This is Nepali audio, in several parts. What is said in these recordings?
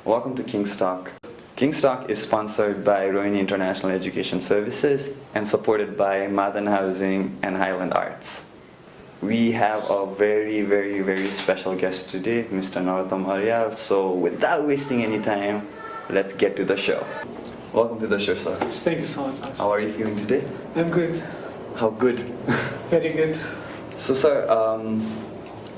Welcome to Kingstock. Kingstock is sponsored by Rohini International Education Services and supported by Madan Housing and Highland Arts. We have a very special guest today, Mr. Narottam Aryal. So without wasting any time, let's get to the show. Welcome to the show, sir. Thank you so much. How are you feeling today? I'm good. How good? Very good. So sir,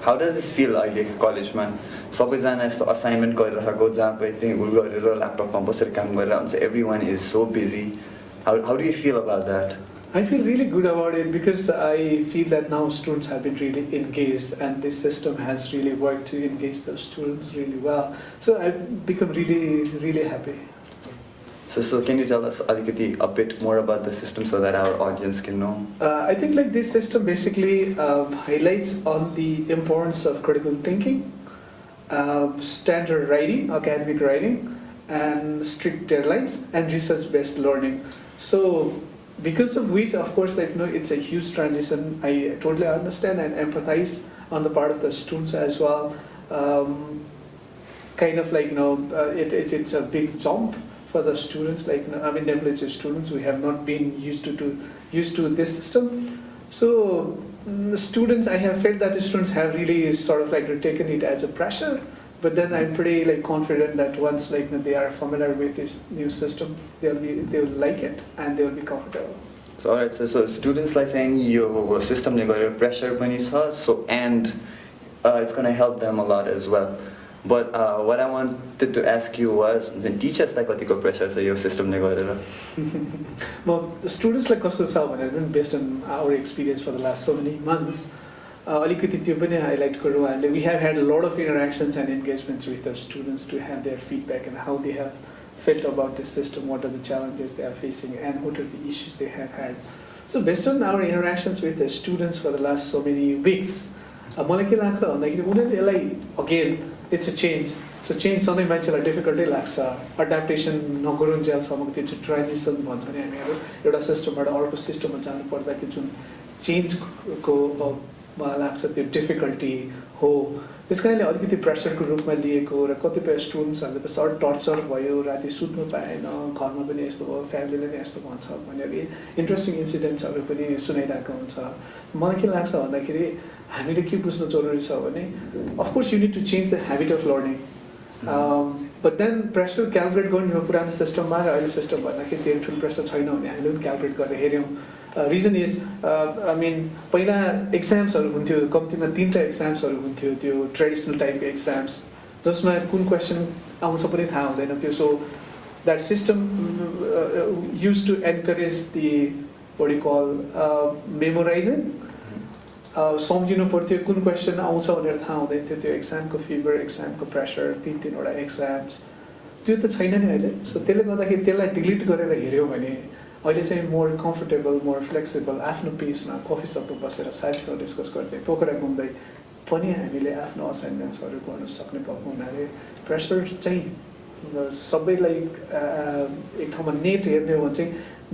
how does this feel अहिले कलेजमा सबैजना यस्तो असाइनमेन्ट गरिरहेको जहाँ पनि त्यही उल गरेर ल्यापटपमा बसेर काम गरेर हुन्छ everyone is so busy. How do you feel about that? I feel really good about it because I feel that now students have been really engaged and this system has really worked to engage those students really well. So I've become really happy. So can you tell us a bit more about the system so that our audience can know? I think like this system basically highlights on the importance of critical thinking, standard writing, academic writing, and strict deadlines and research-based learning. So because of which, of course, like it's a huge transition. I totally understand and empathize on the part of the students as well. Kind of like it's a big jump for the students. Like definitely students, we have not been used to this system. So the students, I have felt that the students have really sort of like taken it as a pressure. But then I'm pretty like confident that once they are familiar with this new system, they will like it and they will be comfortable. So alright, so students like saying your system they got pressure when you saw and it's gonna help them a lot as well. But what I wanted to ask you was the teachers like what pressure say your system they got. Well, the students like Costa Salvan, based on our experience for the last so many months. We have had a lot of interactions and engagements with the students to have their feedback and how they have felt about the system, what are the challenges they are facing, and what are the issues they have had. So based on our interactions with the students for the last so many weeks, again, it's a change. So change something मान्छेलाई difficulty लाग्छ adaptation नगरुन्जेलसम्म त्यो transition भन्छ नि हामीहरु एउटा सिस्टमबाट अर्को सिस्टममा जानु पर्दा कि जुन चेन्जको मलाई लाग्छ त्यो डिफिकल्टी हो त्यसकारणले अलिकति प्रेसरको रूपमा लिएको र कतिपय स्टुडेन्ट्सहरुले त सर्ट टर्चर भयो राति सुत्नु पाएन घरमा पनि यस्तो भयो फ्यामिलीले पनि यस्तो भन्छ भनेर इन्ट्रेस्टिङ इन्सिडेन्ट्सहरु पनि सुनाइरहेको हुन्छ मलाई के लाग्छ भन्दाखेरि हामीले के बुझ्नु जरुरी छ भने of course you need to change the habit of learning but then pressure calculate गर्ने हो पुरानो सिस्टममा र अहिले सिस्टम भन्दाखेरि धेरै ठुलो प्रेसर छैन भने हामीले पनि क्याल्कुलेट गरेर हेर्यौं रिजन इज पहिला एक्जाम्सहरु हुन्थ्यो कम्तीमा 3टा एक्जाम्सहरु हुन्थ्यो त्यो ट्रेडिसनल टाइपको एक्जाम्स जसमा कुन क्वेशन आउँछ पनि थाहा हुँदैन थियो so that system used to encourage the what you call memorising सम्झिनु पर्थ्यो कुन क्वेशन आउँछ भनेर थाहा हुँदैन थियो त्यो एक्जामको फिभर एक्जामको प्रेसर तीनवटा एक्जाम्स त्यो त छैन नि अहिले सो त्यसले गर्दाखेरि त्यसलाई डिलिट गरेर हेर्यो भने अहिले चाहिँ मोर कम्फर्टेबल मोर फ्लेक्सिबल आफ्नो पेसमा कफी सपमा बसेर साथीसँग डिस्कस गर्दै पोखरा घुम्दै पनि हामीले आफ्नो असाइनमेन्ट्सहरु गर्न सक्ने भएको हुनाले प्रेसर चाहिँ सबैलाई एक ठाउँमा नेट हेर्ने हो भने चाहिँ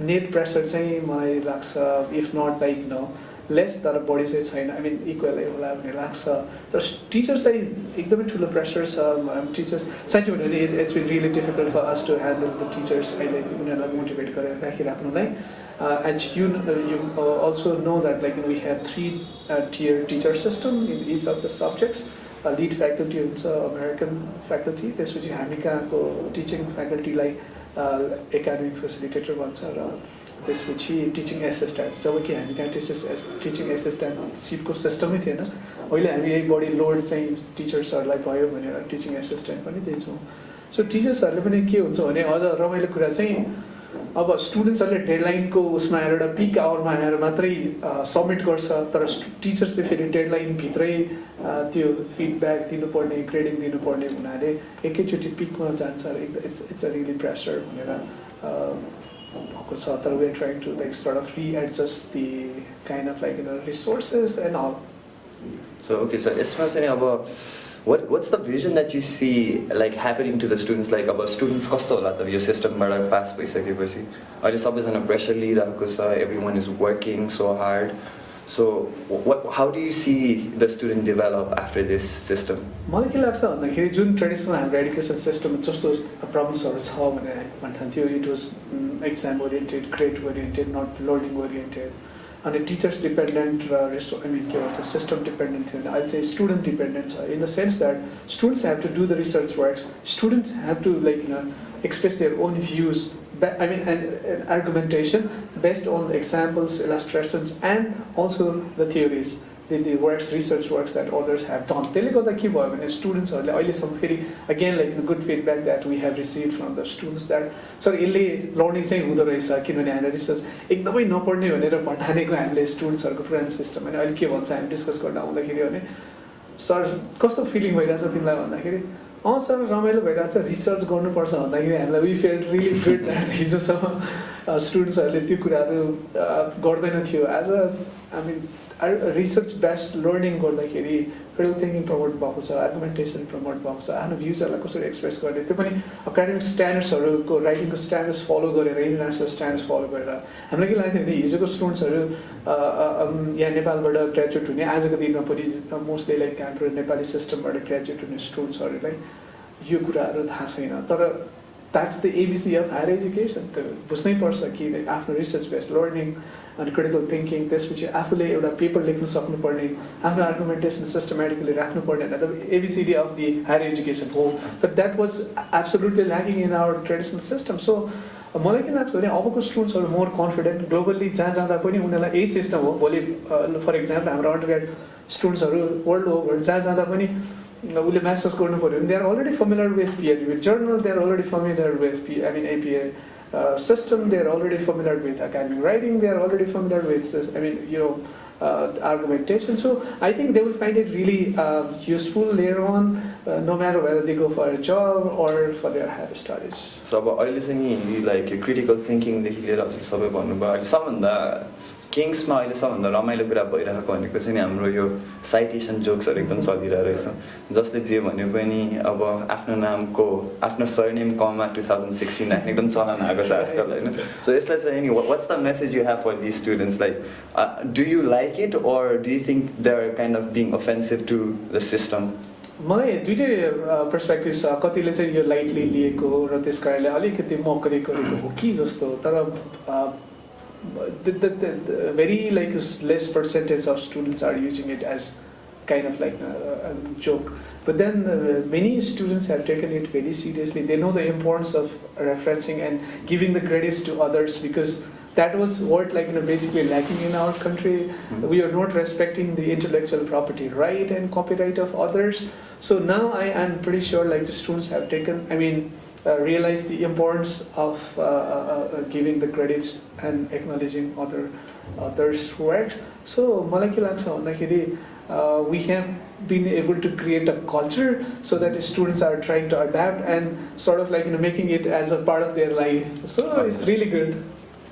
नेट प्रेसर चाहिँ मलाई लाग्छ इफ नट लाइक लेस तर बढी चाहिँ छैन इक्वलै होला भन्ने लाग्छ तर टिचर्सलाई एकदमै ठुलो प्रेसर छ टिचर्स साँच्चै भन्यो भने it's been really difficult for us to handle the teachers अहिले उनीहरूलाई मोटिभेट गरेर राखिराख्नुलाई and you also know that like we have 3 tier teacher system in each of the subjects lead faculty हुन्छ अमेरिकन फ्याकल्टी त्यसपछि हामी कहाँको टिचिङ फ्याकल्टीलाई एकाडेमिक फेसिलिटेटर भन्छ र त्यसपछि टिचिङ एसिस्टेन्ट जब कि हामी कहाँ टिचिङ एसिस्टेन्ट सिटको सिस्टमै थिएन अहिले हामी यही बढी लोड चाहिँ टिचर्सहरूलाई भयो भनेर टिचिङ एसिस्टेन्ट पनि दिन्छौँ सो टिचर्सहरूले पनि के हुन्छ भने अझ रमाइलो कुरा चाहिँ अब स्टुडेन्ट्सहरूले डेडलाइनको उसमा आएर एउटा पिक आवरमा आएर मात्रै सबमिट गर्छ तर टिचर्सले फेरि डेडलाइनभित्रै त्यो फिडब्याक दिनुपर्ने ग्रेडिङ दिनुपर्ने हुनाले एकैचोटि पिकमा जान्छ र इट्स अ रियली प्रेसर भनेर but we're trying to like sort of readjust the kind of like resources and all. So okay, so especially about what's the vision that you see like happening to the students like about students कस्तो होला त यो सिस्टमबाट पास भइसकेपछि अहिले सबैजना प्रेसर लिइरहेको छ everyone is working so hard So how do you see the student develop after this system? मलाई के लाग्छ भन्दाखेरि जुन ट्रेडिसनल हाम्रो एडुकेसन सिस्टम जस्तो प्रब्लम्सहरू छ भने भन्थ्यो it was exam oriented grade oriented not learning oriented अनि टिचर्स डिपेन्डेन्ट र के भन्छ सिस्टम डिपेन्डेन्ट थियो भने अहिले चाहिँ स्टुडेन्ट डिपेन्डेन्ट छ in the sense that students have to do the research works students have to express their own views, and argumentation based on examples, illustrations, and also the theories, the works, research works that others have done. त्यसले गर्दा के भयो भने स्टुडेन्ट्सहरूले अहिलेसम्म फेरि again good feedback that we have received from the students that sir यसले लर्निङ चाहिँ हुँदो रहेछ किनभने हामीले रिसर्च एकदमै नपढ्ने भनेर भटानेको हामीले स्टुडेन्ट्सहरूको पुरानो सिस्टम होइन अहिले के भन्छ हामी डिस्कस गर्न आउँदाखेरि भने सर कस्तो फिलिङ भइरहेछ तिमीलाई भन्दाखेरि सर रमाइलो भइरहेको छ रिसर्च गर्नुपर्छ भन्दाखेरि हामीलाई we felt really good that हिजोसम्म स्टुडेन्ट्सहरूले त्यो कुराहरू गर्दैन थियो एज रिसर्च बेस्ड लर्निङ गर्दाखेरि क्रिटिकल थिङ्किङ प्रमोट भएको छ आर्गुमेन्टेसन प्रमोट भएको छ आफ्नो भ्युजहरूलाई कसरी एक्सप्रेस गर्ने त्यो पनि एकाडेमिक स्ट्यान्डर्ड्सहरूको राइटिङको स्ट्यान्डर्ड्स फलो गरेर इन्टरनेसनल स्ट्यान्डर्ड्स फलो गरेर हामीलाई के लाग्थ्यो भने हिजोको स्टुडेन्ट्सहरू यहाँ नेपालबाट ग्रेजुएट हुने आजको दिनमा पनि मोस्टली हाम्रो नेपाली सिस्टमबाट ग्रेजुएट हुने स्टुडेन्ट्सहरूलाई यो कुराहरू थाहा छैन तर that's the ABC of higher education त बुझ्नै पर्छ कि आफ्नो रिसर्च बेस्ड लर्निङ अनि क्रिटिकल थिङ्किङ त्यसपछि आफूले एउटा पेपर लेख्न सक्नुपर्ने आफ्नो आर्गुमेन्टेसन सिस्टमेटिकली राख्नुपर्ने the ABCD of the higher education हो तर that was absolutely lacking in our traditional system so मलाई के लाग्छ भने अबको स्टुडेन्ट्सहरू मोर कन्फिडेन्ट ग्लोबल्ली जहाँ जाँदा पनि उनीहरूलाई यही सिस्टम हो भोलि फर इक्जाम्पल हाम्रो अन्डरग्रेड स्टुडेन्ट्सहरू वर्ल्ड ओभर जहाँ जाँदा पनि उसले मास्टर्स गर्नु पऱ्यो भने they are already familiar with peer review journal they are already familiar with APA system, they're already familiar with academic writing, they're already familiar with, argumentation. So I think they will find it really useful later on, no matter whether they go for a job or for their higher studies. So अब अहिले चाहिँ like critical thinking देखि लिएर सबै भन्नुभयो अहिले सबभन्दा किङ्समा अहिले सबभन्दा रमाइलो कुरा भइरहेको भनेको चाहिँ हाम्रो यो साइटेसन जोक्सहरू एकदम चलिरहेको रहेछ जसले जे भन्यो पनि अब आफ्नो नामको आफ्नो सरनेम कमा 2016 राख्ने एकदम चलन आएको छ आजकल होइन सो यसलाई चाहिँ नि what's the message you have for this students like do you like it or do you think they are kind of being offensive to the system मलाई दुइटै पर्सपेक्टिभ छ कतिले चाहिँ यो लाइटली लिएको र त्यस कारणले अलिकति मकरी गरेको हो कि जस्तो तर the very less percentage of students are using it as kind of like a joke but then many students have taken it very seriously they know the importance of referencing and giving the credits to others because that was what basically lacking in our country we are not respecting the intellectual property right and copyright of others so now I am pretty sure the students have taken realize the importance of giving the credits and acknowledging others' works. So, मलाई के लाग्छ भन्दाखेरि we have been able to create a culture so that the students are trying to adapt and sort of making it as a part of their life. So it's really good.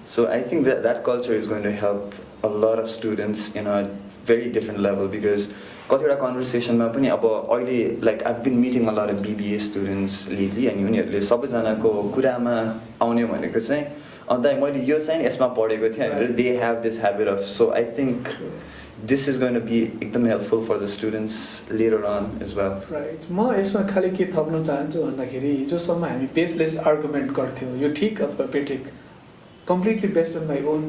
So I think that culture is going to help a lot of students in a very different level because कतिवटा कन्भर्सेसनमा पनि अब अहिले I've been meeting a lot of BBA students lately अनि उनीहरूले सबैजनाको कुरामा आउने भनेको चाहिँ अन्त मैले यो चाहिँ यसमा पढेको थिएँ भनेर they have this habit of so I think this is going to be एकदम helpful for the students later on as well. Right. म यसमा खाली के थप्न चाहन्छु भन्दाखेरि हिजोसम्म हामी बेसलेस आर्गुमेन्ट गर्थ्यौँ यो ठिक अथवा बेठिक completely based on my own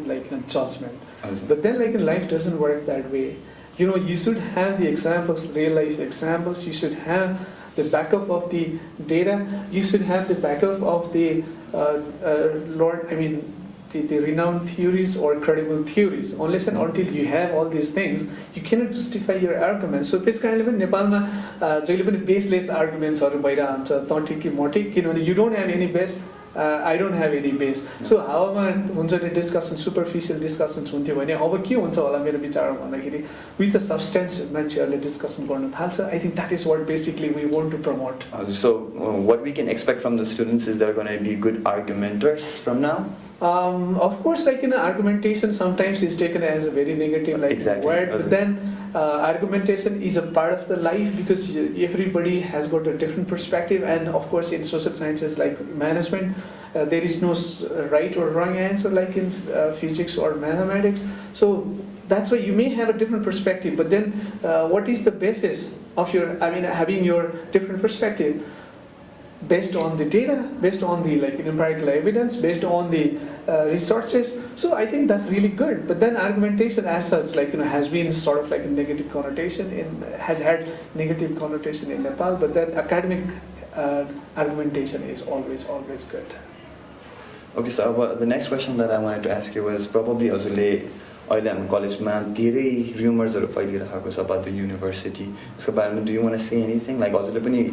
judgment but then life doesn't work that way. You should have the examples, real life examples, you should have the backup of the data, you should have the backup of the the renowned theories or credible theories. Unless and until you have all these things, you cannot justify your arguments. So this kind of Nepalma जहिले पनि baseless arguments हरु भइरहन्छ त ठिक कि म ठिक किनभने you don't have any base I don't have any base. So हावामा हुन्छ नि डिस्कसन सुपरफिशियल डिस्कसन्स हुन्थ्यो भने अब के हुन्छ होला मेरो विचारमा भन्दाखेरि विथ द सब्सटेन्स मान्छेहरूले डिस्कसन गर्न थाल्छ I think that is what basically we want to promote So what we can expect from the students is they're going to be good argumenters from now? Of course, argumentation sometimes is taken as a very negative exactly. word, but then argumentation is a part of the life because everybody has got a different perspective, and of course, in social sciences like management, there is no right or wrong answer like in physics or mathematics. So that's why you may have a different perspective, but then what is the basis of your, having your different perspective? Based on the data, based on the empirical evidence, based on the resources. So I think that's really good. But then argumentation as such, has been sort of a negative connotation has had negative connotation in Nepal. But then academic argumentation is always good. Okay, so the next question that I wanted to ask you was probably हजुरले अहिले हाम्रो कलेजमा धेरै rumors फैलिरहेको छ about the university. यसको बारेमा do you want to say anything? हजुरले पनि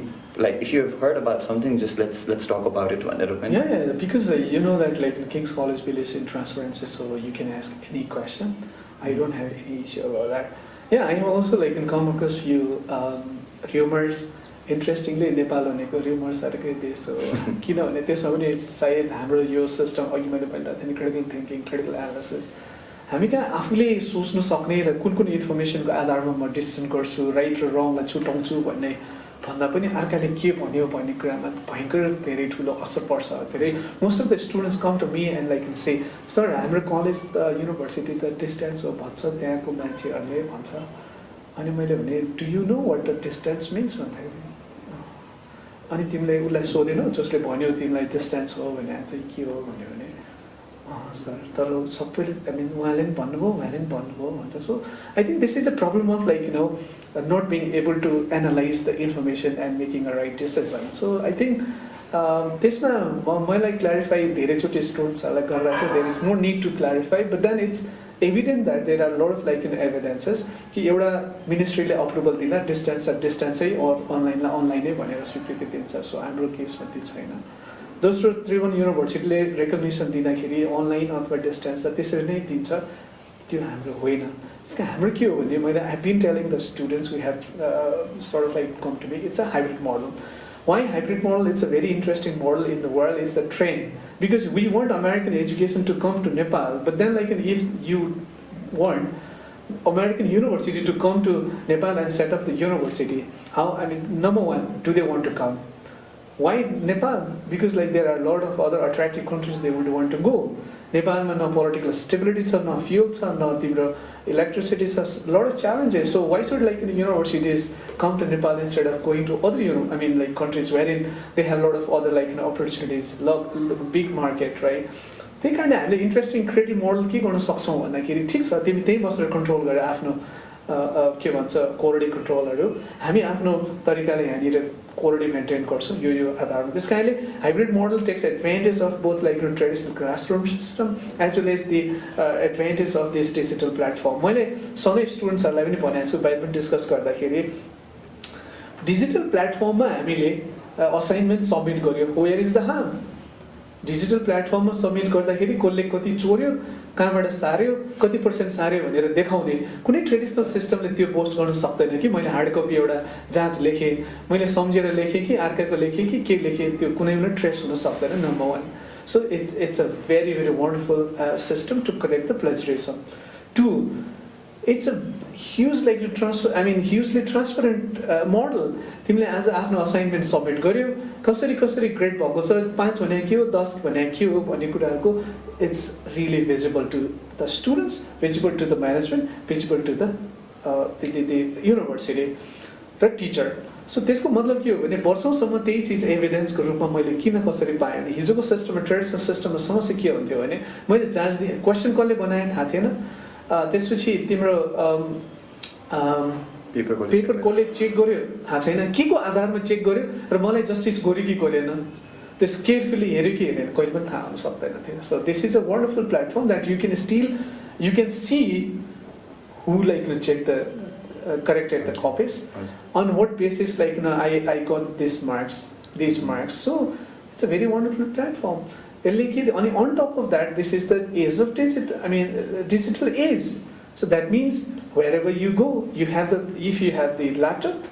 if you have heard about something, just let's talk about it भनेर पनि. Yeah, because you know that King's College believes in transparency, so you can ask any question. I don't have any issue about that. Yeah, I also come across few rumors. Interestingly, Nepal भनेको rumors-हरुकै देश हो किनभने त्यसमा पनि सायद हाम्रो यो सिस्टम अघि मैले भन्दा थिएँ critical thinking, critical analysis हामी कहाँ आफूले सोच्न सक्ने र कुन इन्फर्मेसनको आधारमा म डिसिजन गर्छु राइट र रङलाई छुटाउँछु भन्ने भन्दा पनि अर्काले के भन्यो भन्ने कुरामा भयंकर धेरै ठुलो असर पर्छ धेरै most of the students come to me and say sir हाम्रो कलेज त युनिभर्सिटी त डिस्टेन्स हो भन्छ त्यहाँको मान्छेहरूले भन्छ अनि मैले भने do you know what the distance means भन्दाखेरि अनि तिमीले उसलाई सोधेनौ जसले भन्यो तिमीलाई डिस्टेन्स हो भने चाहिँ के हो भन्यो भने सर तर सबैले उहाँले पनि भन्नुभयो भन्छ so I think this is a problem of not being able to analyze the information and making a right decision. So I think त्यसमा मलाई clarify धेरैचोटि स्टुडेन्ट्सहरूलाई गरेर चाहिँ there is no need to clarify, but then it's evident that there are a lot of evidences कि एउटा मिनिस्ट्रीले अप्रुभल दिँदा डिस्टेन्सै अनलाइनलाई अनलाइनै भनेर स्वीकृति दिन्छ सो हाम्रो केसमा त्यो छैन दोस्रो त्रिभुवन युनिभर्सिटीले रेकग्निसन दिँदाखेरि अनलाइन अथवा डिस्टेन्स त्यसरी नै दिन्छ त्यो हाम्रो होइन त्यसको हाम्रो के हो भने मैले I been telling the students we have sort of come to me it's a hybrid model. Why hybrid model? It's a very interesting model in the world. Is the trend because we want American education to come to Nepal, but then if you want American university to come to Nepal and set up the university, how? Number one, do they want to come? Why Nepal? Because there are a lot of other attractive countries they would want to go. Nepalमा no political stability छ, no fuel छ, no तिम्रो electricity छ, a lot of challenges. So why should universities come to Nepal instead of going to other countries wherein they have a lot of other opportunities, big market, right? त्यही कारण हामीले इन्ट्रेस्टिङ क्रिएटिभ मोडल के गर्न सक्छौँ भन्दाखेरि ठिक छ तिमी त्यही बसेर कन्ट्रोल गरेर आफ्नो के भन्छ क्वालिटी कन्ट्रोलहरू हामी आफ्नो तरिकाले यहाँनिर क्वालिटी मेन्टेन गर्छौँ यो आधारमा त्यस कारणले hybrid model takes advantage of both traditional classroom system as well as the advantage of this digital platform मैले सधैँ स्टुडेन्ट्सहरूलाई पनि भनेको छु बाहिर पनि डिस्कस गर्दाखेरि डिजिटल प्लेटफर्ममा हामीले असाइनमेन्ट सबमिट गर्यो where is the harm digital प्लेटफर्ममा सबमिट गर्दाखेरि कसले कति चोर्यो कहाँबाट सार्यो कति पर्सेन्ट सार्यो भनेर देखाउने कुनै ट्रेडिसनल सिस्टमले त्यो पोस्ट गर्न सक्दैन कि मैले हार्ड कपी एउटा जाँच लेखेँ मैले सम्झेर लेखेँ कि अर्काको लेखेँ कि के लेखेँ त्यो कुनै पनि ट्रेस हुन सक्दैन number one so it's a very very wonderful system to collect the plagiarism to it's a hugely transparent model. तिमीले आज आफ्नो असाइनमेन्ट सबमिट गर्यो कसरी ग्रेड भएको छ 5 भने के हो 10 भने के हो भन्ने कुराहरुको it's really visible to the students, visible to the management, visible to the university र टिचर सो त्यसको मतलब के हो भने वर्षौंसम्म त्यही चीज एभिडेन्सको रूपमा मैले किन कसरी पाएँ भने हिजोको सिस्टममा ट्रेडिसनल सिस्टममा समस्या के हुन्थ्यो भने मैले जाँच दिएँ क्वेसन कसले बनाए थाहा थिएन त्यसपछि तिम्रो पेपर कसले चेक गर्यो थाहा छैन के को आधारमा चेक गर्यो र मलाई जस्टिस गर्यो कि गरेन त्यस केयरफुली हेर्यो कि हेरेन कहिले पनि थाहा हुन सक्दैन थियो so this is a wonderful platform that you can see who check the corrected the copies on what basis I got these marks so it's a very wonderful platform. On top of that, this is the age of digital age. So that means wherever you go, if you have the laptop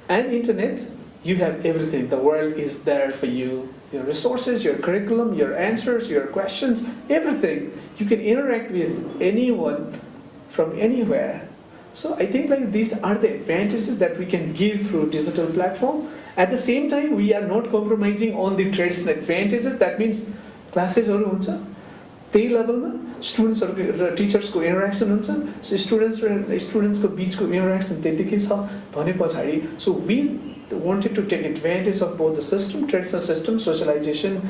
and internet, you have everything. The world is there for you. Your resources, your curriculum, your answers, your questions, everything. You can interact with anyone from anywhere. So I think these are the advantages that we can give through digital platform. At the same time, we are not compromising on the traditional advantages. That means classes huncha त्यही लेभलमा स्टुडेन्ट्सहरुको र टिचर्सको इन्टरेक्सन हुन्छ, सो स्टुडेन्ट्स र स्टुडेन्ट्सको बीचको इन्टरेक्सन त्यतिकै छ भने पछाडि so we wanted to take advantage of both the system, traditional system, socialization,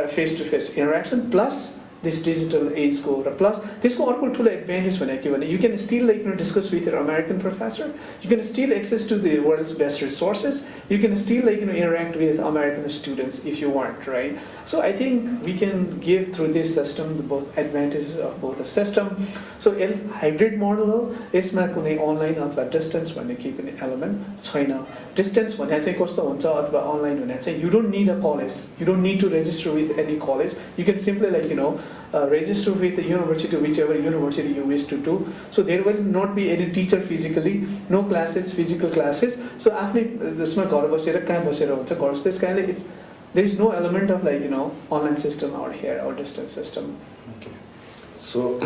face-to-face interaction, plus this digital age go. Plus, this को अर्को ठुलो advantage भनेको भने you can still discuss with your American professor, you can still access to the world's best resources, you can still interact with American students if you want, right? So I think we can give through this system the both advantages of both the system. So hybrid model हो, यसमा कुनै online अथवा distance भन्ने केही पनि element छैन. Distance भने चाहिँ कस्तो हुन्छ अथवा online भने चाहिँ you don't need a college, you don't need to register with any college, you can simply register with the university, whichever university you wish to do. So there will not be any teacher physically, no classes, physical classes. So आफ्नै जसमा घर बसेर कहाँ बसेर हुन्छ गर्छ, त्यस कारणले there is no element of online system out here or distance system. Okay. So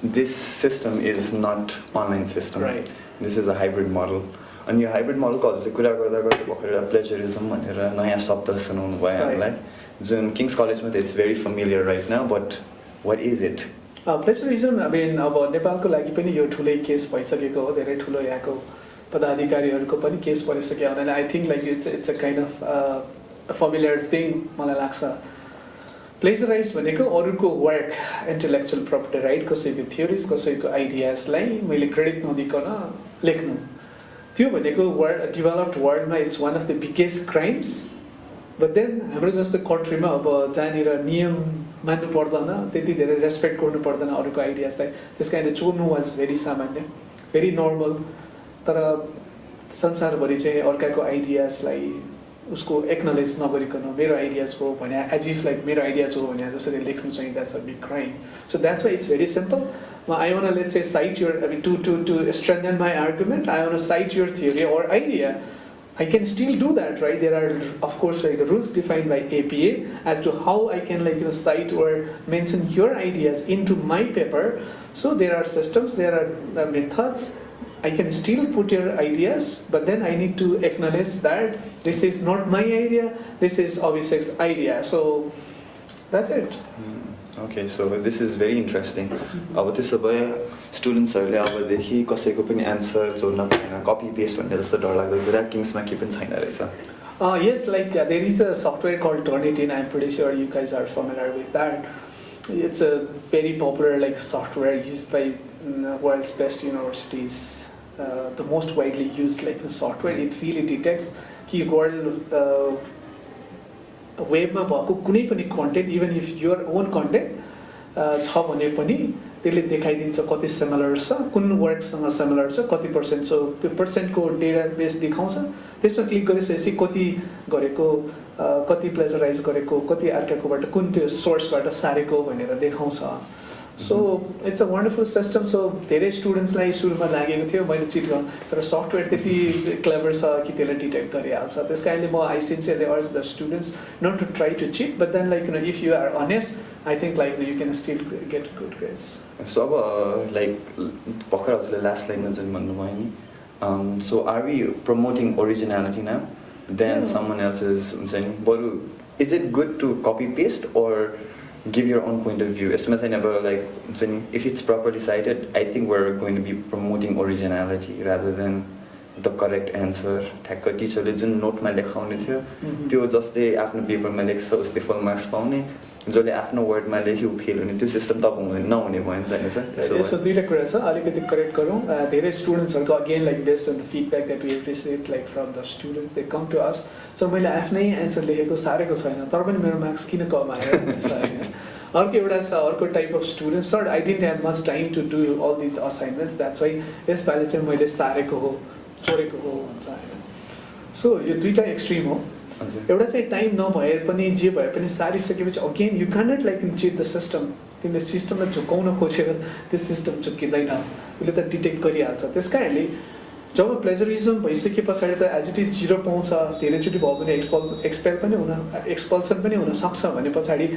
this system is not online system. Right. This is a hybrid model. And your hybrid model को हजुरले कुरा गर्दा गर्दै भर्खर plagiarism भनेर नयाँ शब्द सुनाउनु भयो हामीलाई. जुन King's College मा it's very familiar right now, but what is it? Plagiarism, I mean, अब नेपालको लागि पनि यो ठुलै केस भइसकेको हो, धेरै ठुलो यहाँको पदाधिकारीहरूको पनि केस परिसकेको हुनाले I think it's a kind of a familiar thing मलाई लाग्छ. Plagiarize भनेको अरूको वर्क, intellectual property right, कसैको theories, कसैको आइडियाजलाई मैले क्रेडिट नदिकन लेख्नु. त्यो भनेको वर्ल्ड डेभलप्ड वर्ल्डमा it's one of the biggest crimes. But then हाम्रो जस्तो कन्ट्रीमा अब जहाँनिर नियम मान्नु पर्दैन, त्यति धेरै रेस्पेक्ट गर्नु पर्दैन अरूको आइडियाजलाई, त्यस कारणले चोर्नु वाज भेरी सामान्य, भेरी नर्मल. तर संसारभरि चाहिँ अर्काको आइडियाजलाई उसको एक्नोलेज नगरिकन मेरो आइडियाज हो भने एज इफ लाइक मेरो आइडियाज हो भने जसरी लेख्नु चाहिँ that's a big crime. So that's why it's very simple. I want to, let's say, cite your, to strengthen my argument, I want to cite your theory or idea. I can still do that, right? There are, of course, rules defined by APA as to how I can, cite or mention your ideas into my paper. So there are systems, there are methods. I can still put your ideas, but then I need to acknowledge that this is not my idea, this is Abhishek's idea. So that's it. Okay, so this is very interesting. अब त्यसो भए स्टुडेन्ट्सहरूले अबदेखि कसैको पनि एन्सर जोड्न पाएन, कपी पेस्ट भन्ने जस्तो डरलाग्दो कुरा किङ्समा के पनि छैन रहेछ. Yes, there is a software called Turnitin. I'm pretty sure you guys are familiar with that. It's a very popular software used by world's best universities. The most widely used software. It really detects कि world वेबमा भएको कुनै पनि content, even if your own content छ भने पनि त्यसले देखाइदिन्छ कति सिमिलर छ, कुन वर्कसँग सिमिलर छ, कति पर्सेन्ट. सो त्यो पर्सेन्टको डेटाबेस देखाउँछ. त्यसमा क्लिक गरिसकेपछि कति गरेको, कति प्लेजराइज गरेको, कति अर्काकोबाट कुन त्यो सोर्सबाट सारेको भनेर देखाउँछ. So it's a wonderful system. So धेरै स्टुडेन्ट्सलाई सुरुमा लागेको थियो मैले चिट गर्नु, तर सफ्टवेयर त्यति क्लेभर छ कि त्यसलाई डिटेक्ट गरिहाल्छ. त्यस कारणले म I sincerely urge the students not to try to cheat, but then if you are honest I think you can still get good grades. So अब भर्खर हजुरले लास्ट लाइनमा जुन भन्नुभयो नि, so are we promoting originality now then someone else is हुन्छ नि, बरु is it good to copy paste or give your own point of view? यसमा चाहिँ अब if it's properly cited, I think we're going to be promoting originality rather than the correct answer. ठ्याक्क टिचरले जुन नोटमा लेखाउने थियो त्यो जस्तै आफ्नो पेपरमा लेख्छ उस्तै फुल मार्क्स पाउने, जसले आफ्नो वर्डमा लेख्यो फेल हुने, त्यो सिस्टम त नहुने भयो नि त सर. यसो दुईटा कुरा छ, अलिकति करेक्ट गरौँ. धेरै स्टुडेन्ट्सहरूको again based on the feedback that we receive from the students, they come to us. So मैले आफ्नै एन्सर लेखेको सारेको छैन तर पनि मेरो मार्क्स किन कम आयो भन्छ होइन. अर्को एउटा छ, अर्को type of student, sir I didn't have much time to do all these assignments, that's why यसपालि चाहिँ मैले सारेको हो, चोरेको हो भन्छ होइन. सो यो दुईटा एक्सट्रिम हो. एउटा चाहिँ टाइम नभए पनि जे भए पनि सारिसकेपछि again you can not cheat the system. तिमीले सिस्टमलाई झुकाउन खोजेर त्यो सिस्टम झुक्किँदैन, उसले त डिटेक्ट गरिहाल्छ. त्यस कारणले जब प्लेजरिजम भइसके पछाडि त एज इट इज 0 पाउँछ, धेरैचोटि भयो भने एक्सपल्सन पनि हुन सक्छ भने पछाडि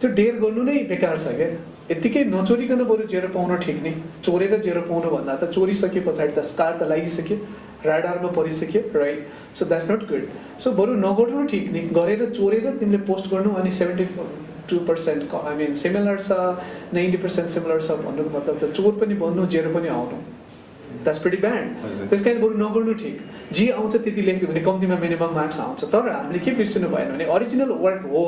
त्यो डेयर गर्नु नै बेकार छ क्या. यत्तिकै नचोरिकन बरु 0 पाउन ठिक नै, चोरेर 0 पाउनु भन्दा त चोरिसके पछाडि त स्कार त लागिसक्यो, राडारमा परिसक्यो, right? So that's not good. So बरु नगर्नु ठिक नि, गरेर चोरेर तिमीले पोस्ट गर्नु अनि 2% similar छ 90% similar छ भन्नुको मतलब त 4 पनि बन्नु 0 पनि आउनु that's pretty bad. त्यस कारण बरु नगर्नु ठिक जे आउँछ त्यति लेख्दियो भने कम्तीमा मिनिमम मार्क्स आउँछ तर हामीले के बिर्सिनु भएन भने ओरिजिनल वर्क हो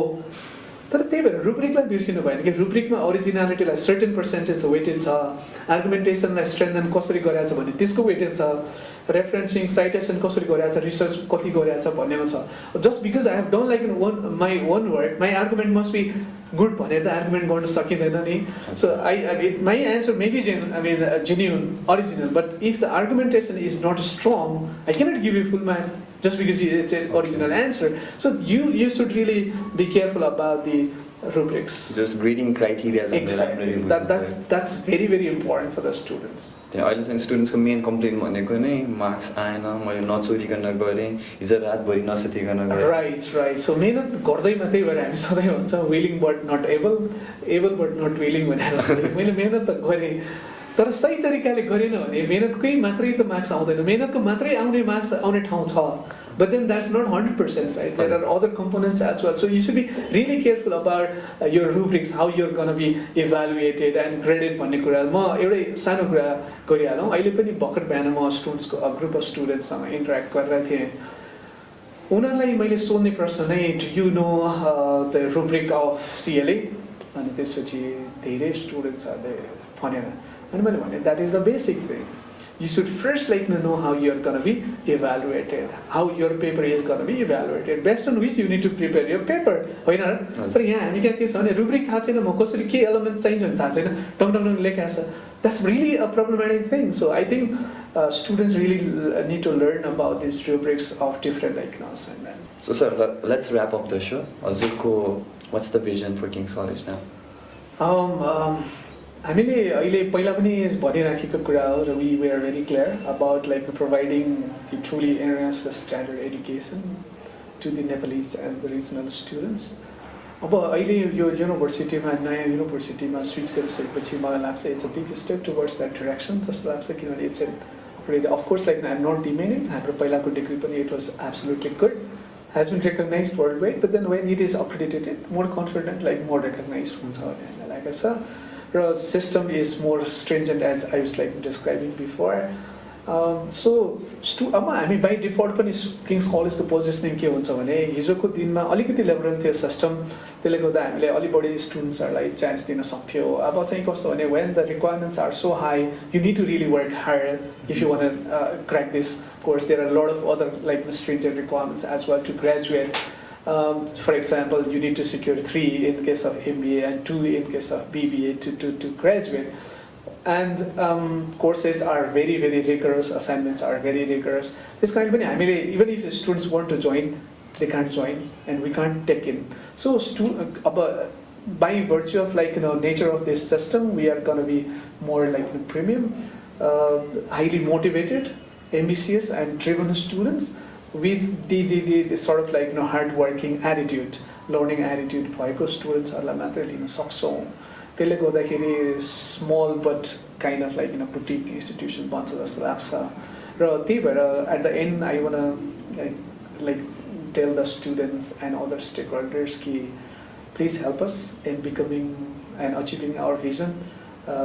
तर त्यही भएर रुब्रिकलाई बिर्सिनु भएन कि रुब्रिकमा ओरिजिनालिटीलाई सर्टेन पर्सेन्टेज वेटेज छ आर्गुमेन्टेसनलाई स्ट्रेन्थन कसरी गरेछ भने त्यसको वेटेज छ रेफरेन्सिङ साइटेसन कसरी गरेछ रिसर्च कति गरेछ भन्नेमा छ just because I have done like my own work my argument must be good भनेर त आर्गुमेन्ट गर्न सकिँदैन नि so my answer maybe genuine original but if the argumentation is not strong I cannot give you full marks just because it's an original answer so you should really be careful about the rubrics just grading criteria exactly that's very very important for the students त्यहाँ अहिले चाहिँ स्टुडेन्ट्सको मेन कम्प्लेन भनेको नै मार्क्स आएन मैले नचोरिकन गरेँ हिजो रातभरि नसुतिकन गरेँ राइट सो मेहनत गर्दैमा त्यही भएर हामी सधैँ भन्छ willing but not able but not willing भनेर मैले मेहनत त गरेँ तर सही तरिकाले गरेन भने मेहनतकै मात्रै त मार्क्स आउँदैन मेहनतको मात्रै आउने मार्क्स आउने ठाउँ छ but then that's not 100% right there are other components as well so you should be really careful about your rubrics how you're going to be evaluated and graded भन्ने कुरा म एउटै सानो कुरा गरिहालौँ अहिले पनि भर्खर बिहान म स्टुडेन्ट्सको ग्रुप अफ स्टुडेन्ट्ससँग इन्टरेक्ट गरेर थिएँ उनीहरूलाई मैले सोध्ने प्रश्न नै do you know the rubric of CLA अनि त्यसपछि धेरै स्टुडेन्ट्सहरूले भनेन अनि मैले भने that is the basic thing you should first know how you're going to be evaluated how your paper is going to be evaluated based on which you need to prepare your paper होइन तर यहाँ हामी के छ भने रुब्रिक थाहा छैन म कसरी के एलिमेन्ट्स चाहिन्छ भने थाहा छैन टङ लेखाएको छ that's really a problematic thing so I think students really need to learn about these rubrics of different assignments so sir let's wrap up the show हजुरको what's the vision for King's College now हामीले अहिले पहिला पनि भनिराखेको कुरा हो र we were very clear about providing the truly international standard education to the Nepalese and the regional students अब अहिले यो युनिभर्सिटीमा नयाँ युनिभर्सिटीमा स्विच गरिसकेपछि मलाई लाग्छ it's a big step towards that direction जस्तो लाग्छ किनभने it's an of course I am not demeaning हाम्रो पहिलाको डिग्री पनि it was absolutely good has been recognized worldwide but then when it is accredited more confident more recognized हुन्छ भन्ने हामीलाई लागेको छ र system is more stringent as I was describing before so अब हामी by default पनि किङ्स कलेजको पोजिसनिङ के हुन्छ भने हिजोको दिनमा अलिकति लिबरल थियो सिस्टम त्यसले गर्दा हामीले अलि बढी स्टुडेन्ट्सहरूलाई चान्स दिन सक्थ्यो अब चाहिँ कस्तो भने when the requirements are so high you need to really work hard if you want to crack this course there are a lot of other stringent requirements as well to graduate for example you need to secure 3 in case of MBA and 2 in case of BBA to graduate and courses are very very rigorous assignments are very rigorous this kind पनि हामीले even if students want to join they can't join and we can't take in so by virtue of nature of this system we are going to be more premium highly motivated ambitious and driven students with the sort of hard working attitude learning attitude भएको स्टुडेन्ट्सहरूलाई मात्रै लिन सक्छौँ त्यसले गर्दाखेरि small but kind of boutique institution बन्छ जस्तो लाग्छ र त्यही भएर at the end I want tell the students and other stakeholders कि please help us in becoming and achieving our vision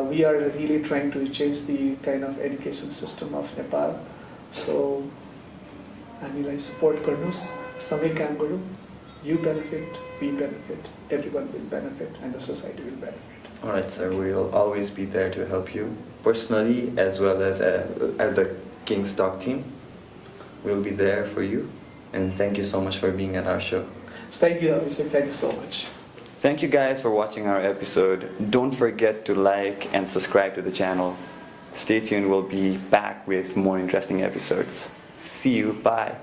we are really trying to change the kind of education system of Nepal so हामीलाई सपोर्ट गर्नुहोस् सँगै काम गरौँ you benefit we benefit everyone will benefit and the society will benefit alright sir we'll always be there to help you personally as well as the King's Talk team we'll be there for you and thank you so much for being at our show thank you Abhishek thank you so much thank you guys for watching our episode don't forget to like and subscribe to the channel stay tuned we'll be back with more interesting episodes see you bye